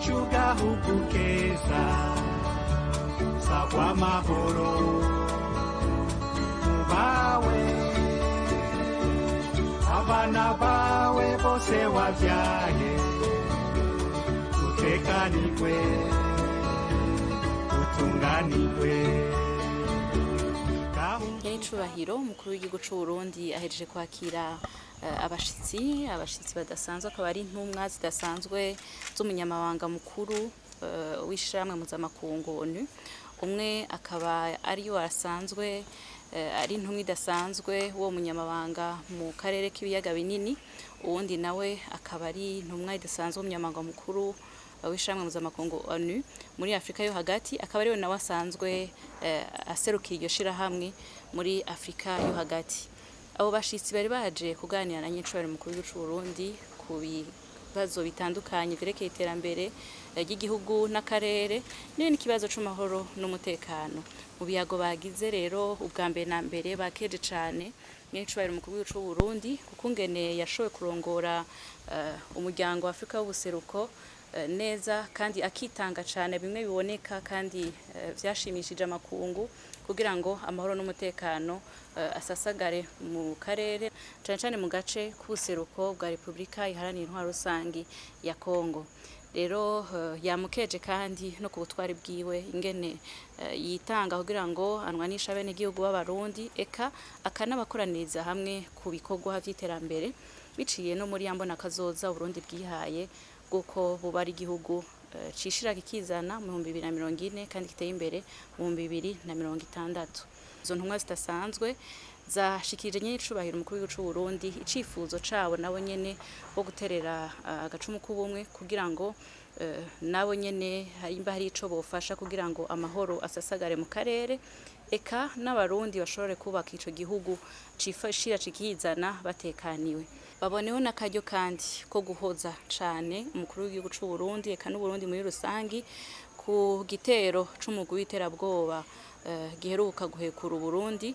gahugu keza sagwa mahoro bawe abana bawe bose wavyaye utekanirwe utunganirwe. Nyiricubahiro umukuru w'igihugu c'u Burundi ahejeje kwakira abashitsi badasanzwe, akaba ari intumwa zidasanzwe z'umunyamabanga mukuru w'ishiramwe mpuzamakungu ONU. Umwe akaba ariyo asanzwe ari intumwa idasanzwe uwo munyamabanga mu karere k'ibiyaga binini, uwundi nawe akaba ari intumwa idasanzwe umunyamabanga mukuru w'ishiramwe mpuzamakungu ONU muri Afrika yo hagati, akaba ariwe nawe asanzwe aserukiye iryo shirahamwe muri Afrika yo hagati. Abo bashitsi bari baje kuganira na nyicubahiro umukuru w'igihugu c'u Burundi ku bibazo bitandukanye vyerekeye iterambere ry'igihugu n'akarere n'ibindi kibazo c'amahoro n'umutekano. Mu biyago bagize rero ubwa mbere na mbere bakeje cane nyicubahiro umukuru w'igihugu c'u Burundi kuko ngene yashoboye kurongora umuryango wa Afrika w'ubuseruko neza kandi akitanga cane bimwe biboneka kandi vyashimishije amakungu kugira ngo amahoro n'umutekano asasagare mu karere cane cane mu gace k'ubuseruko bwa Republika Iharanira Intwaro Rusangi ya Kongo. Rero yamukeje kandi no ku butwari bwiwe ingene yitanga kugira ngo anwanisha bene gihugu b'abarundi eka akanabakoraniriza hamwe ku bikorwa vy'iterambere biciye no muri yambona kazoza Burundi bwihaye bw'uko buba ari igihugu cishira kikizana mu 2040 kandi kiteye imbere mu 2060. Izo ntumwa zidasanzwe zashikirije nyicubahiro umukuru w'igihugu c'u Burundi icifuzo cabo nabo nyene bo guterera agacumu k'ubumwe kugira ngo nabo nyene harimba hari ico bofasha kugira ngo amahoro asasagare mu karere eka n'abarundi bashobore kubaka ico gihugu cifashira cikizana batekaniwe. Baboneho n'akaryo kandi ko guhoza cane umukuru w'igihugu c'u Burundi eka n'Uburundi muri rusangi ku gitero c'umugwi w'iterabwoba giheruka guhekura Burundi,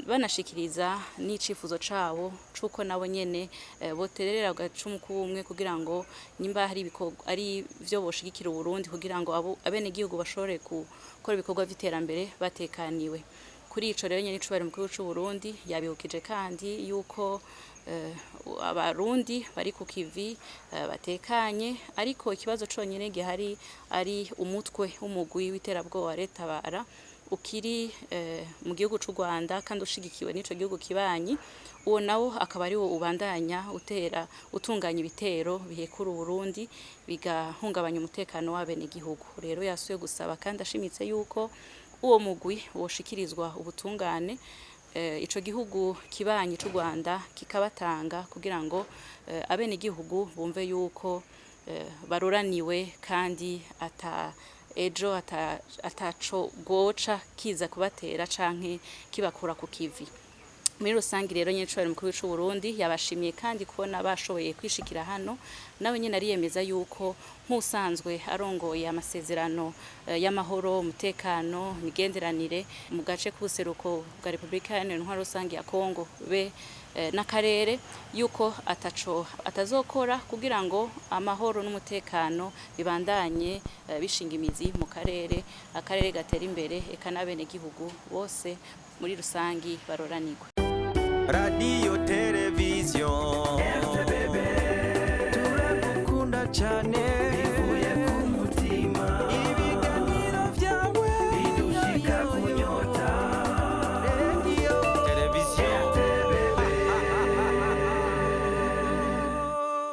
banashikiriza n'icifuzo cabo cuko nabo nyene boterera agacumu k'ubumwe kugira ngo nimba hari ari vyo boshigikira Burundi kugira ngo abene gihugu bashobore gukora ibikorwa vy'iterambere batekaniwe. Kuri ico rero nyiricubahiro umukuru c'u Burundi yabihukije kandi yuko abarundi bari ku kivi batekanye, ariko ikibazo conyene gihari ari umutwe w'umugwi w'iterabwoba Retabara ukiri mu gihugu c'u Rwanda kandi ushigikiwe n'ico gihugu kibanyi. Uwo nawo akaba ari wo ubandanya utunganya ibitero bihekura Burundi bigahungabanya umutekano w'abene gihugu. Rero yasuye gusaba kandi ashimitse yuko uwo mugwi woshikirizwa ubutungane ico gihugu kibanyi c'u Rwanda kikabatanga kugira ngo abene gihugu bumve yuko baroraniwe kandi ejo ataco goca kiza kubatera canke kibakura ku kivi. Muri rusangi rero nyicubahiro umukuru w'igihugu c'u Burundi yabashimiye kandi kubona bashoboye kwishikira hano, nawe nyene ariyemeza yuko nk'usanzwe arongoye amasezerano y'amahoro, umutekano, imigenderanire mu gace k'ubuseruko bwa Republika Iharanira Intwaro Rusangi ya Kongo be n'akarere yuko atazokora kugira ngo amahoro n'umutekano bibandanye bishinga imizi mu akarere gatera imbere eka n'abene gihugu bose muri rusangi baroranirwa. Radio Television turakukunda cyane.